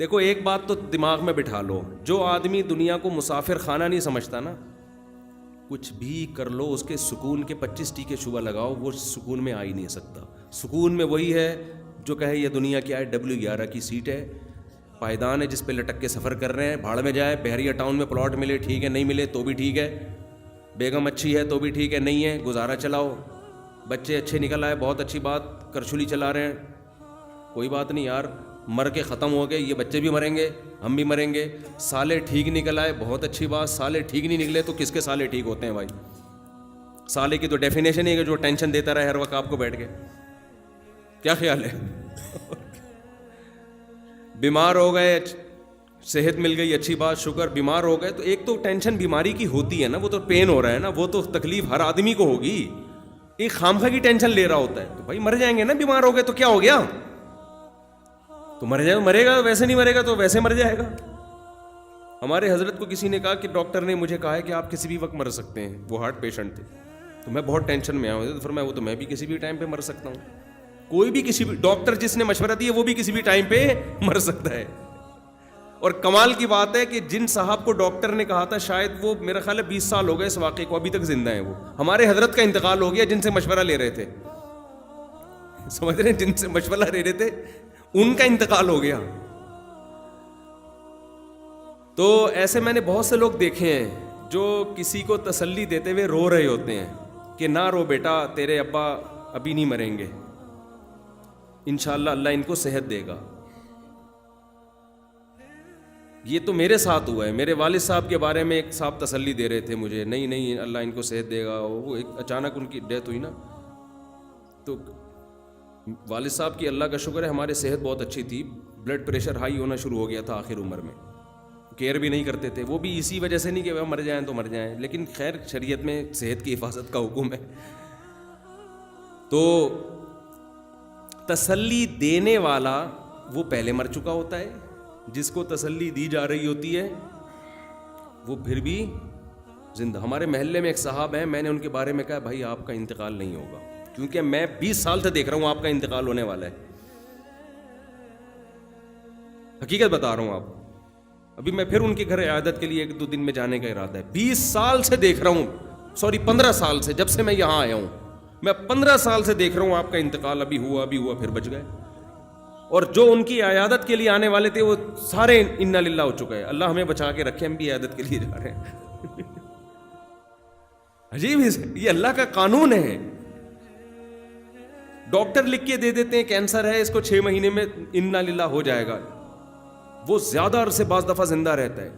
دیکھو ایک بات تو دماغ میں بٹھا لو، جو آدمی دنیا کو مسافر خانہ نہیں سمجھتا نا، کچھ بھی کر لو اس کے سکون کے 25 ٹیکے شعبہ لگاؤ، وہ سکون میں آ ہی نہیں سکتا۔ سکون میں وہی ہے جو کہے یہ دنیا کیا ہے، W11 کی سیٹ ہے، پائیدان ہے جس پہ لٹک کے سفر کر رہے ہیں، بھاڑ میں جائے، بحریہ ٹاؤن میں پلاٹ ملے ٹھیک ہے، نہیں ملے تو بھی ٹھیک ہے، بیگم اچھی ہے تو بھی ٹھیک ہے، نہیں ہے گزارا چلاؤ، بچے اچھے نکل آئے بہت اچھی بات، کرچھلی چلا رہے ہیں کوئی بات نہیں یار، مر کے ختم ہو گئے، یہ بچے بھی مریں گے ہم بھی مریں گے، سالے ٹھیک نکل آئے بہت اچھی بات، سالے ٹھیک نہیں نکلے تو کس کے سالے ٹھیک ہوتے ہیں بھائی؟ سالے کی تو ڈیفینیشن ہی ہے کہ جو ٹینشن دیتا رہے ہر وقت آپ کو بیٹھ کے، کیا خیال ہے؟ بیمار ہو گئے، صحت مل گئی اچھی بات شکر، بیمار ہو گئے تو ایک تو ٹینشن بیماری کی ہوتی ہے نا، وہ تو پین ہو رہا ہے نا، وہ تو تکلیف ہر آدمی کو ہوگی، ایک خامخواہ کی ٹینشن لے رہا ہوتا ہے تو بھائی مر جائیں گے نا، بیمار ہو گئے تو کیا ہو گیا، تو مر جائے مرے گا، ویسے نہیں مرے گا تو ویسے مر جائے گا۔ ہمارے حضرت کو کسی نے کہا کہ ڈاکٹر نے مجھے کہا ہے کہ آپ کسی بھی وقت مر سکتے ہیں، وہ ہارٹ پیشنٹ تھے، تو میں بہت ٹینشن میں آؤں، تو فرمایا وہ تو میں بھی کسی بھی ٹائم پہ مر سکتا ہوں، کوئی بھی کسی بھی ڈاکٹر جس نے مشورہ دیا وہ بھی کسی بھی ٹائم پہ مر سکتا ہے۔ اور کمال کی بات ہے کہ جن صاحب کو ڈاکٹر نے کہا تھا، شاید وہ میرا خیال ہے 20 سال ہو گئے اس واقعے کو، ابھی تک زندہ ہیں وہ، ہمارے حضرت کا انتقال ہو گیا جن سے مشورہ لے رہے تھے، سمجھ رہے ہیں، جن سے مشورہ لے رہے تھے ان کا انتقال ہو گیا۔ تو ایسے میں نے بہت سے لوگ دیکھے ہیں جو کسی کو تسلی دیتے ہوئے رو رہے ہوتے ہیں کہ نہ رو بیٹا، تیرے ابا ابھی نہیں مریں گے، انشاءاللہ اللہ ان کو صحت دے گا۔ یہ تو میرے ساتھ ہوا ہے، میرے والد صاحب کے بارے میں ایک صاحب تسلی دے رہے تھے مجھے، نہیں نہیں اللہ ان کو صحت دے گا، وہ ایک اچانک ان کی ڈیتھ ہوئی نا، تو والد صاحب کی اللہ کا شکر ہے ہمارے صحت بہت اچھی تھی، بلڈ پریشر ہائی ہونا شروع ہو گیا تھا آخر عمر میں، کیئر بھی نہیں کرتے تھے، وہ بھی اسی وجہ سے نہیں کہ وہ مر جائیں تو مر جائیں، لیکن خیر شریعت میں صحت کی حفاظت کا حکم ہے۔ تو تسلی دینے والا وہ پہلے مر چکا ہوتا ہے، جس کو تسلی دی جا رہی ہوتی ہے وہ پھر بھی زندہ۔ ہمارے محلے میں ایک صاحب ہیں، میں نے ان کے بارے میں کہا بھائی آپ کا انتقال نہیں ہوگا، کیونکہ میں 20 سال سے دیکھ رہا ہوں آپ کا انتقال ہونے والا ہے، حقیقت بتا رہا ہوں آپ، ابھی میں پھر ان کے گھر عیادت کے لیے 1-2 دن میں جانے کا ارادہ ہے، 20 سال سے دیکھ رہا ہوں، 15 سال سے، جب سے میں یہاں آیا ہوں میں 15 سال سے دیکھ رہا ہوں آپ کا انتقال ابھی ہوا پھر بچ گئے، اور جو ان کی عیادت کے لیے آنے والے تھے وہ سارے انا للہ ہو چکے ہیں، اللہ ہمیں بچا کے رکھے، ہم بھی عیادت کے لیے جا رہے ہیں۔ عجیب ہے، یہ اللہ کا قانون ہے، ڈاکٹر لکھ کے دے دیتے ہیں کینسر ہے اس کو 6 مہینے میں انا للہ ہو جائے گا، وہ زیادہ عرصے بعض دفعہ زندہ رہتا ہے۔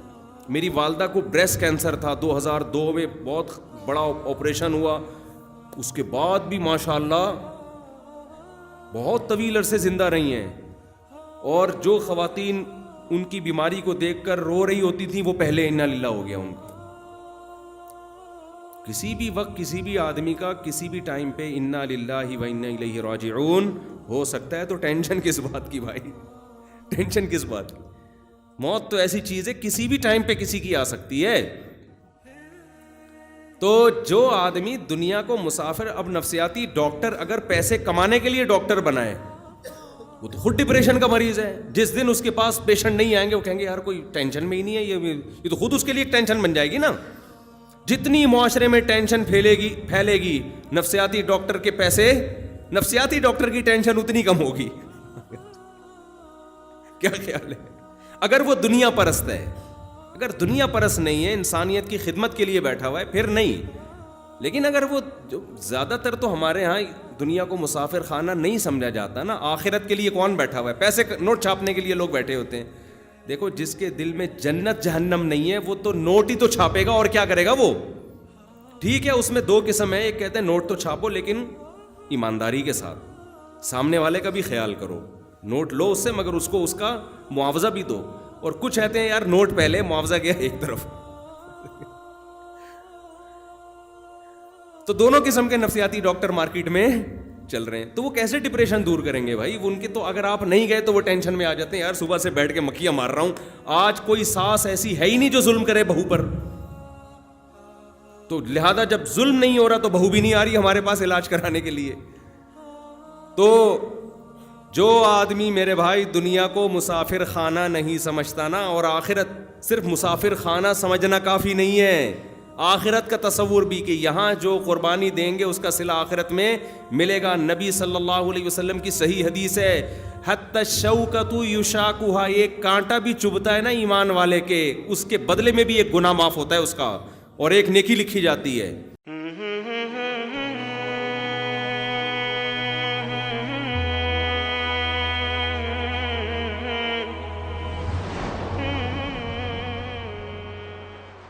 میری والدہ کو بریسٹ کینسر تھا 2002 میں، بہت بڑا آپریشن ہوا، اس کے بعد بھی ماشاءاللہ بہت طویل عرصے زندہ رہی ہیں، اور جو خواتین ان کی بیماری کو دیکھ کر رو رہی ہوتی تھیں وہ پہلے انا للہ ہو گیا ان کا۔ کسی بھی وقت کسی بھی آدمی کا کسی بھی ٹائم پہ انا للہ و انا الیہ راجعون ہو سکتا ہے، تو ٹینشن کس بات کی بھائی، ٹینشن کس بات کی؟ موت تو ایسی چیز ہے کسی بھی ٹائم پہ کسی کی آ سکتی ہے۔ تو جو آدمی دنیا کو مسافر، اب نفسیاتی ڈاکٹر اگر پیسے کمانے کے لیے ڈاکٹر بنائے وہ تو خود ڈپریشن کا مریض ہے، جس دن اس کے پاس پیشنٹ نہیں آئیں گے وہ کہیں گے یار کوئی ٹینشن میں ہی نہیں ہے، یہ تو خود اس کے لیے ایک ٹینشن بن جائے گی نا۔ جتنی معاشرے میں ٹینشن پھیلے گی نفسیاتی ڈاکٹر کے پیسے، نفسیاتی ڈاکٹر کی ٹینشن اتنی کم ہوگی۔ کیا خیال ہے؟ اگر وہ دنیا پرست ہے، اگر دنیا پرست نہیں ہے، انسانیت کی خدمت کے لیے بیٹھا ہوا ہے پھر نہیں، لیکن اگر وہ جو زیادہ تر تو ہمارے ہاں دنیا کو مسافر خانہ نہیں سمجھا جاتا نا، آخرت کے لیے کون بیٹھا ہوا ہے؟ پیسے نوٹ چھاپنے کے لیے لوگ بیٹھے ہوتے ہیں۔ دیکھو جس کے دل میں جنت جہنم نہیں ہے وہ تو نوٹ ہی تو چھاپے گا، اور کیا کرے گا وہ؟ ٹھیک ہے اس میں 2 قسم ہے، ایک کہتے ہیں نوٹ تو چھاپو لیکن ایمانداری کے ساتھ، سامنے والے کا بھی خیال کرو، نوٹ لو اس سے مگر اس کو اس کا معاوضہ بھی دو، اور کچھ کہتے ہیں یار نوٹ پہلے معاوضہ گیا ایک طرف۔ تو دونوں قسم کے نفسیاتی ڈاکٹر مارکیٹ میں چل رہے ہیں، تو وہ کیسے ڈپریشن دور کریں گے بھائی؟ ان کے تو اگر آپ نہیں گئے تو وہ ٹینشن میں آ جاتے ہیں، یار صبح سے بیٹھ کے مکھیاں مار رہا ہوں، آج کوئی ساس ایسی ہے ہی نہیں جو ظلم کرے بہو پر، تو لہذا جب ظلم نہیں ہو رہا تو بہو بھی نہیں آ رہی ہمارے پاس علاج کرانے کے لیے۔ تو جو آدمی میرے بھائی دنیا کو مسافر خانہ نہیں سمجھتا نا، اور آخرت صرف مسافر خانہ سمجھنا کافی نہیں ہے، آخرت کا تصور بھی کہ یہاں جو قربانی دیں گے اس کا صلہ آخرت میں ملے گا۔ نبی صلی اللہ علیہ وسلم کی صحیح حدیث ہے، حتی الشوکۃ یشاکھا، ایک کانٹا بھی چبھتا ہے نا ایمان والے کے، اس کے بدلے میں بھی ایک گناہ معاف ہوتا ہے اس کا، اور ایک نیکی لکھی جاتی ہے۔